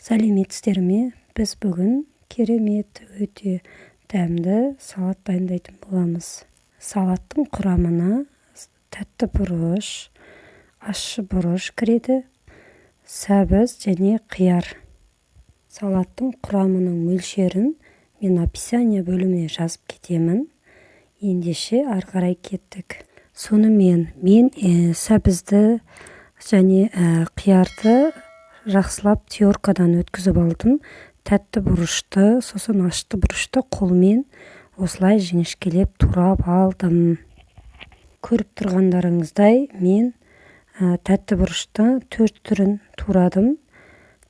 Сәлеметсіздер ме? Біз бүгін керемет өте дәмді салат дайындайтын боламыз. Салаттың құрамына тәтті бұрыш, ащы бұрыш кіреді, сәбіз және қияр. Салаттың құрамының мөлшерін мен описание бөліміне жазып кетемін. Ендеше ары қарай кеттік. Сонымен мен сәбізді және қиярды жақсылап теркадан өткізіп алдым. Тәтті бұрышты, сосын ащы бұрышты қолмен осылай жіңішкелеп турап алдым. Көріп тұрғандарыңыздай мен тәтті бұрышты 4 түрін турадым.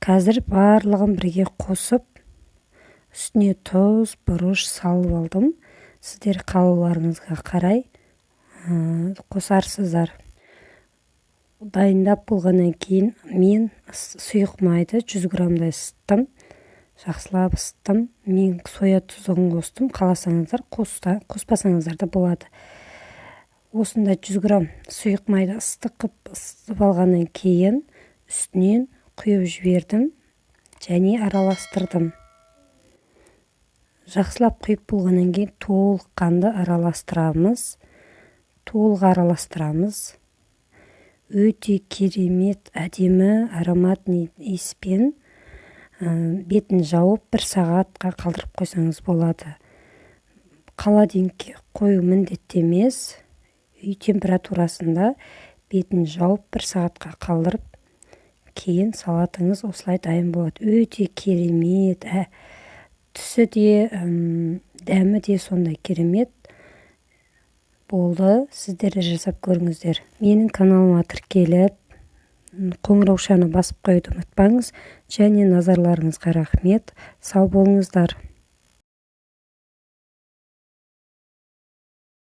Қазір барлығын бірге қосып, үстіне тұз, бұрыш салып алдым. Сіздер қалауларыңызға қарай қосарсыздар. Дайындап болғаннан кейін мен сұйық майды 100 граммдай ысыттым. Жақсылап ысыттым. Мен соя тұзын қостым. Қаласаңыздар қоспасаңыздар да болады. Осында 100 грамм сұйық майды ыстық алғаннан кейін үстінен құйып жібердім және араластырдым. Жақсылап құйып болғаннан кейін толыққанды араластырамыз. Өте керемет, әдемі ароматный иіспен бетін жауып 1 сағатқа қалдырып қойсаңыз болады. Холодильникке қою міндетті емес. Үй температурасында бетін жауып 1 сағатқа қалдырып, кейін салатыңыз осылай дайын болады. Өте керемет, түсі де, дәмі де сондай керемет болды. Сіздер жасап көріңіздер. Менің каналыма тіркеліп, қоңыраушаны басып қойуды ұмытпаңыз. Және назарларыңызға рахмет. Сау болыңыздар.